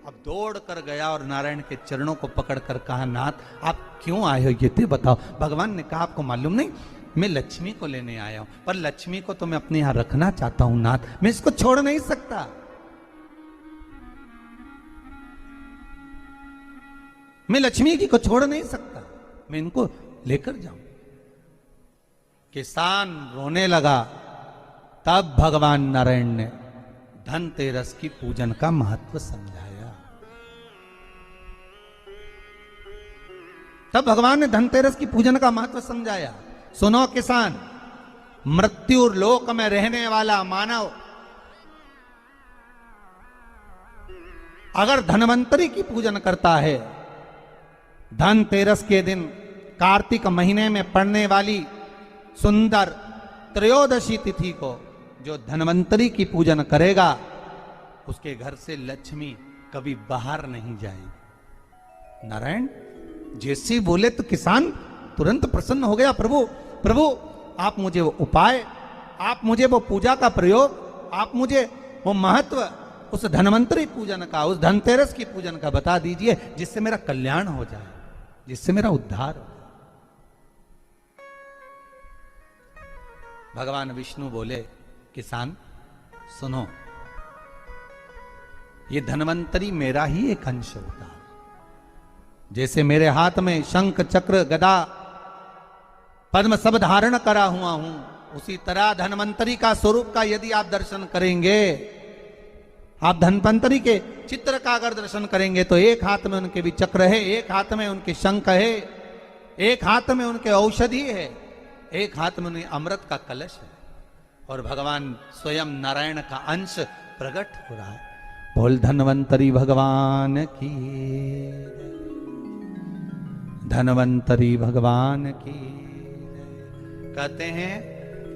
अब दौड़ कर गया और नारायण के चरणों को पकड़कर कहा, नाथ आप क्यों आए हो ये तो बताओ। भगवान ने कहा, आपको मालूम नहीं, मैं लक्ष्मी को लेने आया हूं, पर लक्ष्मी को तो मैं अपने यहां रखना चाहता हूं नाथ, मैं इसको छोड़ नहीं सकता। मैं लक्ष्मी जी को छोड़ नहीं सकता, मैं इनको लेकर जाऊं। किसान रोने लगा। तब भगवान नारायण ने धनतेरस की पूजन का महत्व समझाया। तब भगवान ने धनतेरस की पूजन का महत्व समझाया। सुनो किसान, मृत्यु लोक में रहने वाला मानव अगर धनवंतरी की पूजन करता है, धनतेरस के दिन कार्तिक महीने में पड़ने वाली सुंदर त्रयोदशी तिथि को जो धनवंतरी की पूजन करेगा, उसके घर से लक्ष्मी कभी बाहर नहीं जाएगी। नारायण जैसे बोले तो किसान तुरंत प्रसन्न हो गया। प्रभु प्रभु आप मुझे वो उपाय, आप मुझे वो पूजा का प्रयोग, आप मुझे वो महत्व उस धनवंतरी पूजन का, उस धनतेरस की पूजन का बता दीजिए, जिससे मेरा कल्याण हो जाए, जिससे मेरा उद्धार हो। भगवान विष्णु बोले, किसान सुनो, ये धनवंतरी मेरा ही एक अंश होता है। जैसे मेरे हाथ में शंख चक्र गदा पद्म सब धारण करा हुआ हूं, उसी तरह धनवंतरी का स्वरूप का यदि आप दर्शन करेंगे, आप धनवंतरी के चित्र का अगर दर्शन करेंगे, तो एक हाथ में उनके भी चक्र है, एक हाथ में उनके शंख है, एक हाथ में उनके औषधि है, एक हाथ में उन्हें अमृत का कलश है, और भगवान स्वयं नारायण का अंश प्रकट हो रहा है। बोल धनवंतरी भगवान की, धनवंतरी भगवान की। कहते हैं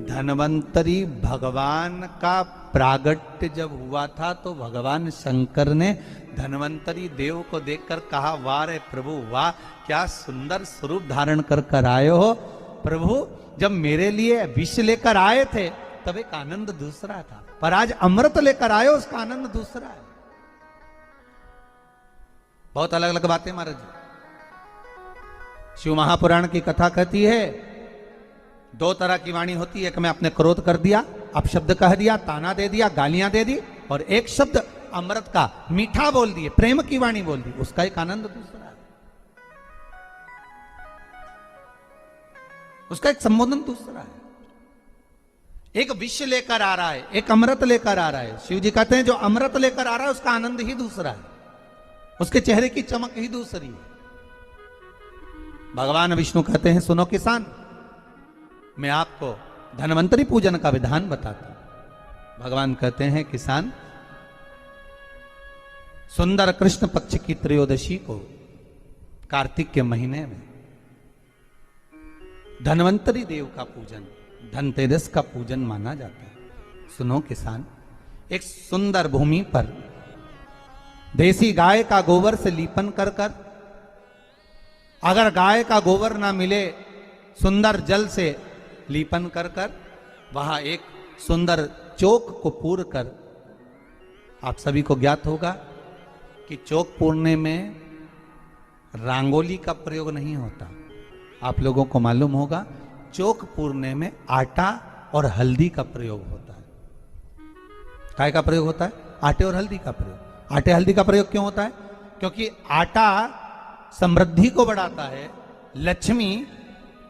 धनवंतरी भगवान का प्रागट्य जब हुआ था, तो भगवान शंकर ने धनवंतरी देव को देखकर कहा, वाह रे प्रभु वाह, क्या सुंदर स्वरूप धारण कर आए हो। प्रभु जब मेरे लिए विष लेकर आए थे तब एक आनंद दूसरा था, पर आज अमृत लेकर आए हो, उसका आनंद दूसरा है। बहुत अलग अलग बातें महाराज। शिव महापुराण की कथा कहती है, दो तरह की वाणी होती है, एक में आपने क्रोध कर दिया, अपशब्द कह दिया, ताना दे दिया, गालियां दे दी, और एक शब्द अमृत का मीठा बोल दिए, प्रेम की वाणी बोल दी, उसका एक आनंद दूसरा है, उसका एक संबोधन दूसरा है। एक विष लेकर आ रहा है, एक अमृत लेकर आ रहा है। शिव जी कहते हैं जो अमृत लेकर आ रहा है उसका आनंद ही दूसरा है, उसके चेहरे की चमक ही दूसरी है। भगवान विष्णु कहते हैं, सुनो किसान, मैं आपको धनवंतरी पूजन का विधान बताता हूं। भगवान कहते हैं, किसान सुंदर कृष्ण पक्ष की त्रयोदशी को कार्तिक के महीने में धनवंतरी देव का पूजन, धनतेरस का पूजन माना जाता है। सुनो किसान, एक सुंदर भूमि पर देसी गाय का गोबर से लीपन कर कर, अगर गाय का गोबर ना मिले, सुंदर जल से लीपन कर कर, वहां एक सुंदर चौक को पूर कर, आप सभी को ज्ञात होगा कि चौक पूरने में रंगोली का प्रयोग नहीं होता। आप लोगों को मालूम होगा चौक पूरने में आटा और हल्दी का प्रयोग होता है। काय का प्रयोग होता है? आटे और हल्दी का प्रयोग। आटे हल्दी का प्रयोग क्यों होता है? क्योंकि आटा समृद्धि को बढ़ाता है, लक्ष्मी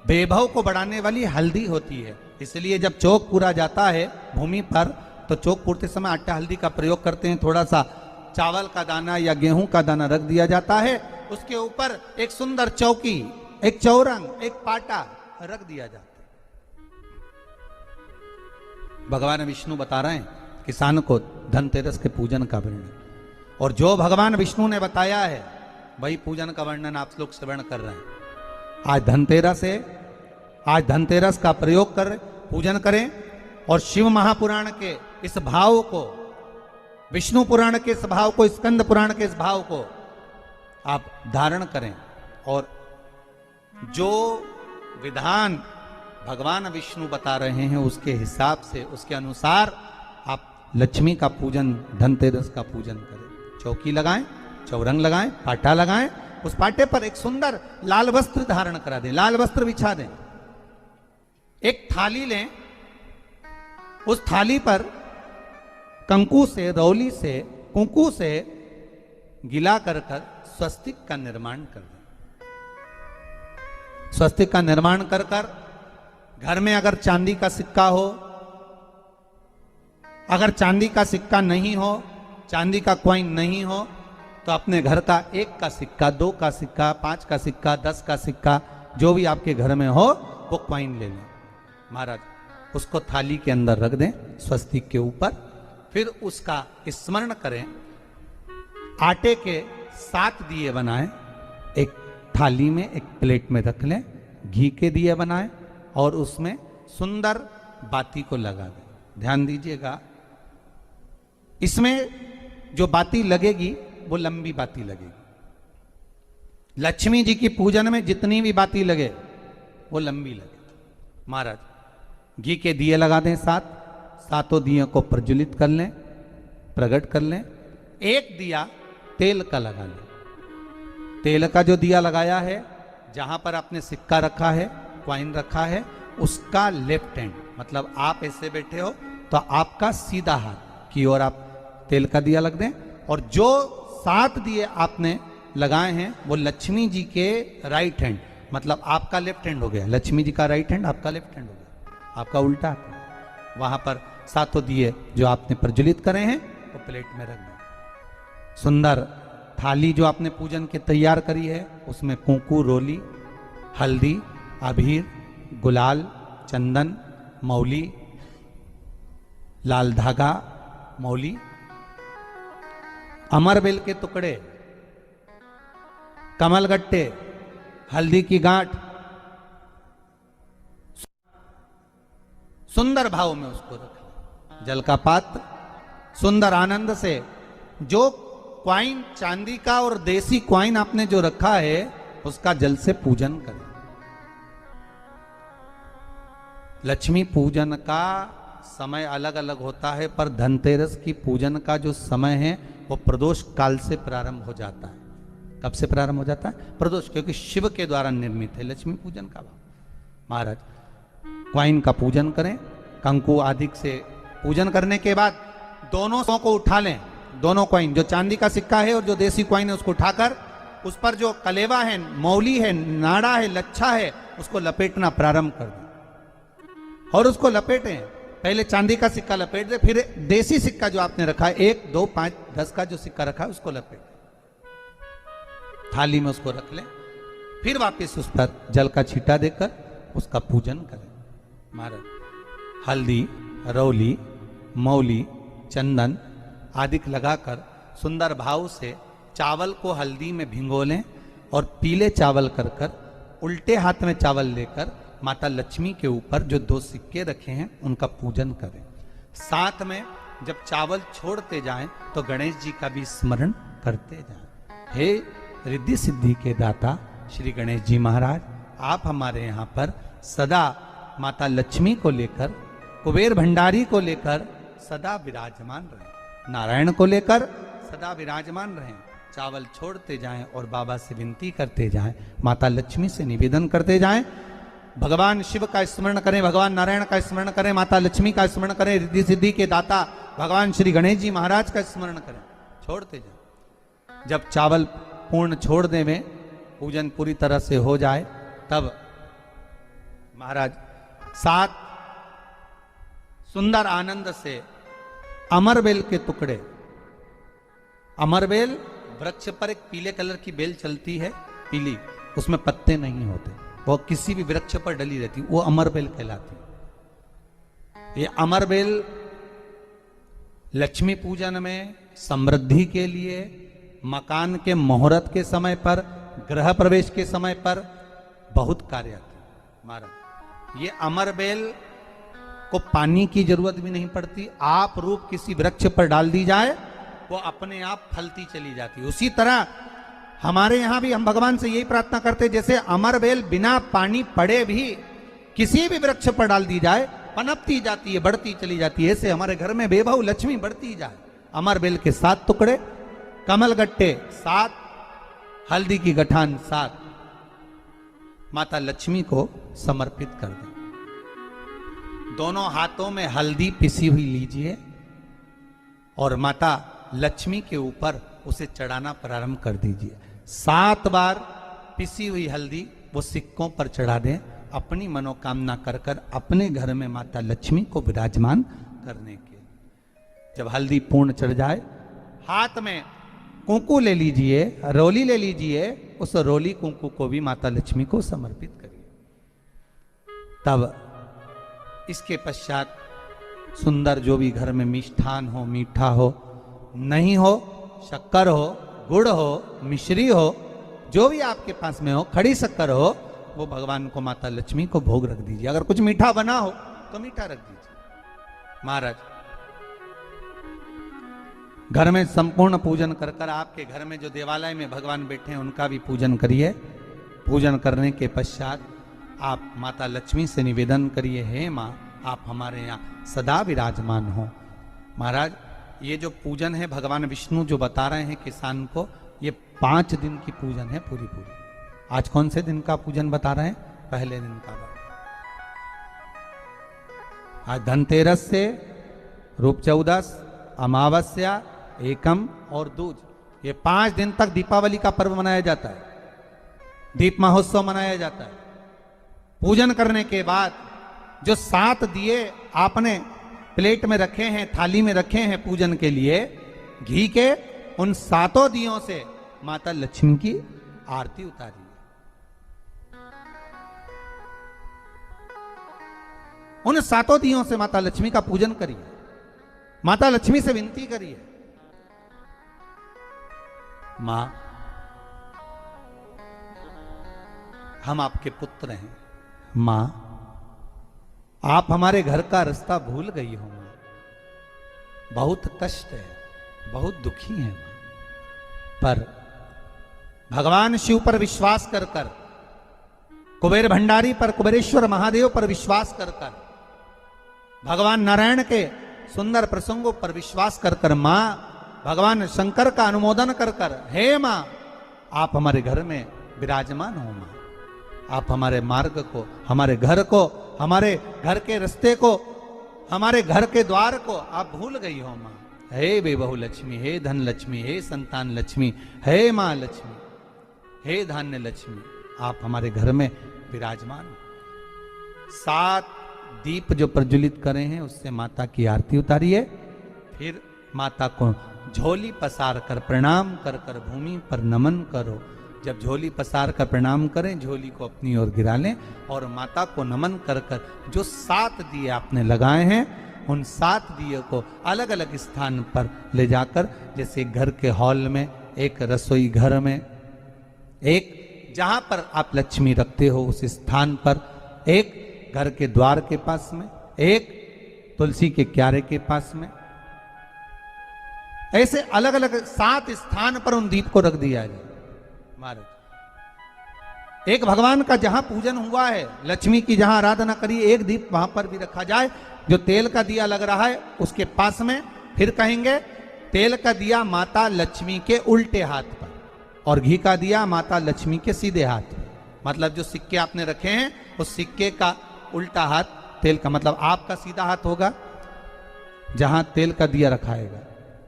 वैभव को बढ़ाने वाली हल्दी होती है। इसलिए जब चौक पूरा जाता है भूमि पर, तो चौक पूरते समय आटा हल्दी का प्रयोग करते हैं। थोड़ा सा चावल का दाना या गेहूं का दाना रख दिया जाता है, उसके ऊपर एक सुंदर चौकी, एक चौरंग, एक पाटा रख दिया जाता है। भगवान विष्णु बता रहे हैं किसान को धनतेरस के पूजन का वर्णन, और जो भगवान विष्णु ने बताया है वही पूजन का वर्णन आप लोग श्रवण कर रहे हैं। आज धनतेरस है, आज धनतेरस का प्रयोग कर पूजन करें, और शिव महापुराण के इस भाव को, विष्णु पुराण के इस भाव को, स्कंद पुराण के इस भाव को आप धारण करें, और जो विधान भगवान विष्णु बता रहे हैं उसके हिसाब से, उसके अनुसार आप लक्ष्मी का पूजन, धनतेरस का पूजन करें। चौकी लगाएं, चौरंग लगाएं, पाटा लगाएं, उस पाटे पर एक सुंदर लाल वस्त्र धारण करा दें, लाल वस्त्र बिछा दें। एक थाली लें, उस थाली पर कंकु से, रौली से, कुंकू से गिला कर स्वस्तिक का निर्माण कर दें। स्वस्तिक का निर्माण कर घर में अगर चांदी का सिक्का हो, अगर चांदी का सिक्का नहीं हो, चांदी का कॉइन नहीं हो, तो अपने घर का 1 का सिक्का, 2 का सिक्का, 5 का सिक्का, 10 का सिक्का, जो भी आपके घर में हो वो कॉइन ले लें महाराज, उसको थाली के अंदर रख दें स्वस्तिक के ऊपर। फिर उसका स्मरण करें, आटे के 7 दिए बनाएं, एक थाली में, एक प्लेट में रख लें, घी के दिए बनाएं और उसमें सुंदर बाती को लगा दें। ध्यान दीजिएगा, इसमें जो बाती लगेगी वो लंबी बाती लगेगी। लक्ष्मी जी की पूजन में जितनी भी बाती लगे वो लंबी लगे। महाराज घी के दिए लगा दें 7, सातों दियों को प्रज्वलित कर लें, प्रकट कर लें। एक दिया तेल का लगा लें। तेल का जो दिया लगाया है, जहां पर आपने सिक्का रखा है, कॉइन रखा है, उसका लेफ्ट हैंड, मतलब आप ऐसे बैठे हो तो आपका सीधा हाथ की ओर आप तेल का दिया लग दें। और जो 7 दिए आपने लगाए हैं वो लक्ष्मी जी के राइट हैंड, मतलब आपका लेफ्ट हैंड हो गया, लक्ष्मी जी का राइट हैंड, आपका लेफ्ट हैंड हो गया, आपका उल्टा हाथ। वहां पर 7 दिए जो आपने प्रज्वलित करे हैं वो प्लेट में रख दें। सुंदर थाली जो आपने पूजन के तैयार करी है, उसमें कुंकू, रोली, हल्दी, अबीर, गुलाल, चंदन, मौली, लाल धागा, मौली, अमरबेल के टुकड़े, कमलगट्टे, हल्दी की गांठ, सुंदर भाव में उसको रखें। जल का पात्र सुंदर आनंद से, जो क्वाइन चांदी का और देसी क्वाइन आपने जो रखा है उसका जल से पूजन करें। लक्ष्मी पूजन का समय अलग अलग होता है, पर धनतेरस की पूजन का जो समय है वो प्रदोष काल से प्रारंभ हो जाता है। कब से प्रारंभ हो जाता है? प्रदोष, क्योंकि शिव के द्वारा निर्मित है लक्ष्मी पूजन का भाव। महाराज क्वाइन का पूजन करें, कंकु आदि से पूजन करने के बाद दोनों को उठा लें। दोनों क्वाइन, जो चांदी का सिक्का है और जो देसी क्वाइन है, उसको उठाकर उस पर जो कलेवा है, मौली है, नाड़ा है, लच्छा है, उसको लपेटना प्रारंभ कर दें और उसको लपेटें। पहले चांदी का सिक्का लपेट दे, फिर देसी सिक्का जो आपने रखा है 1, 2, 5, 10 का जो सिक्का रखा है उसको लपेट थाली में उसको रख लें। फिर वापस उस पर जल का छींटा देकर उसका पूजन करें। महाराज हल्दी, रौली, मौली, चंदन आदि लगाकर सुंदर भाव से चावल को हल्दी में भिगो लें और पीले चावल कर उल्टे हाथ में चावल लेकर माता लक्ष्मी के ऊपर जो 2 सिक्के रखे हैं उनका पूजन करें। साथ में जब चावल छोड़ते जाएं तो गणेश जी का भी स्मरण करते जाएं। हे रिद्धि सिद्धि के दाता श्री गणेश जी महाराज, आप हमारे यहाँ पर सदा माता लक्ष्मी को लेकर, कुबेर भंडारी को लेकर सदा विराजमान रहें, नारायण को लेकर सदा विराजमान रहें। चावल छोड़ते जाएं और बाबा से विनती करते जाएं, माता लक्ष्मी से निवेदन करते जाएं। भगवान शिव का स्मरण करें, भगवान नारायण का स्मरण करें, माता लक्ष्मी का स्मरण करें, रिद्धि सिद्धि के दाता भगवान श्री गणेश जी महाराज का स्मरण करें, छोड़ते जाएं। जब चावल पूर्ण छोड़ दे में पूजन पूरी तरह से हो जाए, तब महाराज 7 सुंदर आनंद से अमरबेल के टुकड़े, अमरबेल वृक्ष पर एक पीले कलर की बेल चलती है, पीली, उसमें पत्ते नहीं होते, वो किसी भी वृक्ष पर डली रहती, वो अमरबेल कहलाती। ये अमरबेल लक्ष्मी पूजन में, समृद्धि के लिए, मकान के मुहूर्त के समय पर, गृह प्रवेश के समय पर बहुत कार्य आते हैं। महाराज ये अमरबेल को पानी की जरूरत भी नहीं पड़ती, आप रूप किसी वृक्ष पर डाल दी जाए वो अपने आप फलती चली जाती है। उसी तरह हमारे यहां भी हम भगवान से यही प्रार्थना करते हैं, जैसे अमरबेल बिना पानी पड़े भी किसी भी वृक्ष पर डाल दी जाए पनपती जाती है, बढ़ती चली जाती है, ऐसे हमारे घर में बेभव लक्ष्मी बढ़ती जाए। अमरबेल के 7 टुकड़े, कमल गट्टे 7, हल्दी की गठान 7 माता लक्ष्मी को समर्पित कर दें। दोनों हाथों में हल्दी पिसी हुई लीजिए और माता लक्ष्मी के ऊपर उसे चढ़ाना प्रारंभ कर दीजिए। 7 बार पिसी हुई हल्दी वो सिक्कों पर चढ़ा दें, अपनी मनोकामना कर कर अपने घर में माता लक्ष्मी को विराजमान करने के। जब हल्दी पूर्ण चढ़ जाए, हाथ में कुंकू ले लीजिए, रोली ले लीजिए, उस रोली कुंकू को भी माता लक्ष्मी को समर्पित करिए। तब इसके पश्चात सुंदर जो भी घर में मिष्ठान हो, मीठा हो, नहीं हो, शक्कर हो, गुड़ हो, मिश्री हो, जो भी आपके पास में हो, खड़ी शक्कर हो, वो भगवान को माता लक्ष्मी को भोग रख दीजिए। अगर कुछ मीठा बना हो तो मीठा रख दीजिए। महाराज घर में संपूर्ण पूजन कर कर आपके घर में जो देवालय में भगवान बैठे हैं उनका भी पूजन करिए। पूजन करने के पश्चात आप माता लक्ष्मी से निवेदन करिए, हे माँ आप हमारे यहाँ सदा विराजमान हो। महाराज ये जो पूजन है भगवान विष्णु जो बता रहे हैं किसान को, ये 5 दिन की पूजन है पूरी। आज कौन से दिन का पूजन बता रहे हैं? पहले दिन का। आज धनतेरस से रूप चौदस, अमावस्या, एकम और दूज, ये 5 दिन तक दीपावली का पर्व मनाया जाता है, दीप महोत्सव मनाया जाता है। पूजन करने के बाद जो 7 दिए आपने प्लेट में रखे हैं, थाली में रखे हैं पूजन के लिए घी के, उन 7 दियों से माता लक्ष्मी की आरती उतारिए। उन 7 दियों से माता लक्ष्मी का पूजन करिए। माता लक्ष्मी से विनती करिए, मां हम आपके पुत्र हैं, मां आप हमारे घर का रास्ता भूल गई हो, मां बहुत कष्ट है, बहुत दुखी है मां। पर भगवान शिव पर विश्वास कर कर, कुबेर भंडारी पर, कुबेरेश्वर महादेव पर विश्वास कर कर, भगवान नारायण के सुंदर प्रसंगों पर विश्वास कर कर, मां भगवान शंकर का अनुमोदन कर कर, हे मां आप हमारे घर में विराजमान हो, मां आप हमारे मार्ग को, हमारे घर को, हमारे घर के रास्ते को, हमारे घर के द्वार को आप भूल गई हो मां। हे बेबहु लक्ष्मी, हे धन लक्ष्मी, हे संतान लक्ष्मी, हे मां लक्ष्मी, हे धान्य लक्ष्मी, आप हमारे घर में विराजमान हो। 7 दीप जो प्रज्वलित करे हैं उससे माता की आरती उतारिए। फिर माता को झोली पसार कर प्रणाम कर कर भूमि पर नमन करो। जब झोली पसार कर प्रणाम करें, झोली को अपनी ओर गिरा लें और माता को नमन कर कर जो 7 दिए आपने लगाए हैं उन 7 दिए को अलग अलग स्थान पर ले जाकर, जैसे घर के हॉल में, एक रसोई घर में, एक जहां पर आप लक्ष्मी रखते हो उस स्थान पर, एक घर के द्वार के पास में, एक तुलसी के क्यारे के पास में, ऐसे अलग अलग 7 स्थान पर उन दीप को रख दिया जाए। महाराज एक भगवान का जहां पूजन हुआ है, लक्ष्मी की जहां आराधना करी, एक दीप वहां पर भी रखा जाए। जो तेल का दिया लग रहा है उसके पास में, फिर कहेंगे तेल का दिया माता लक्ष्मी के उल्टे हाथ पर और घी का दिया माता लक्ष्मी के सीधे हाथ पर। मतलब जो सिक्के आपने रखे हैं उस सिक्के का उल्टा हाथ तेल का, मतलब आपका सीधा हाथ होगा जहां तेल का दिया रखाएगा,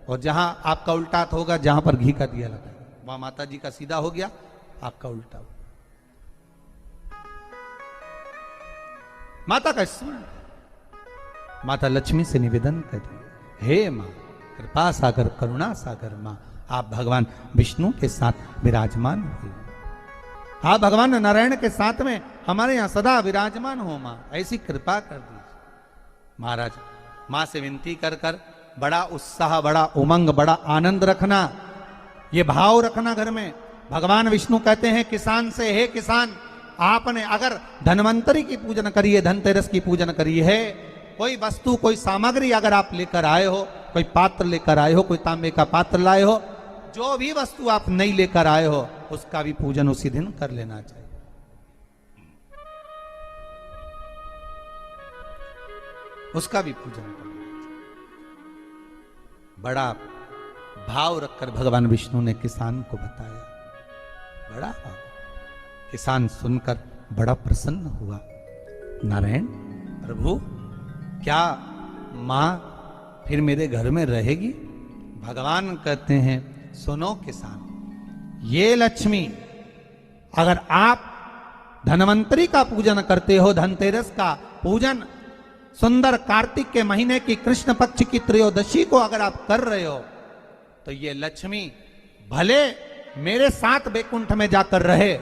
और जहां आपका उल्टा हाथ होगा जहां पर घी का दिया लगाएगा, वहां माता जी का सीधा हो गया, आपका उल्टा हो। माता का स्मरण, माता लक्ष्मी से निवेदन करिए, हे मां कृपा सागर, करुणा सागर मां आप भगवान विष्णु के साथ विराजमान हुए, आप भगवान नारायण के साथ में हमारे यहां सदा विराजमान हो मां, ऐसी कृपा कर दीजिए। महाराज मां से विनती कर कर बड़ा उत्साह, बड़ा उमंग, बड़ा आनंद रखना, ये भाव रखना घर में। भगवान विष्णु कहते हैं किसान से, हे किसान आपने अगर धन्वंतरी की पूजन करी है, धनतेरस की पूजन करी है, कोई वस्तु, कोई सामग्री अगर आप लेकर आए हो, कोई पात्र लेकर आए हो, कोई तांबे का पात्र लाए हो, जो भी वस्तु आप नहीं लेकर आए हो उसका भी पूजन उसी दिन कर लेना चाहिए। उसका भी पूजन करना चाहिए। बड़ा भाव रखकर भगवान विष्णु ने किसान को बताया। बड़ा भाव। किसान सुनकर बड़ा प्रसन्न हुआ। नारायण प्रभु, क्या मां फिर मेरे घर में रहेगी? भगवान कहते हैं, सुनो किसान, ये लक्ष्मी अगर आप धनवंतरी का पूजन करते हो, धनतेरस का पूजन सुंदर कार्तिक के महीने की कृष्ण पक्ष की त्रयोदशी को अगर आप कर रहे हो, तो ये लक्ष्मी भले मेरे साथ बैकुंठ में जाकर रहे,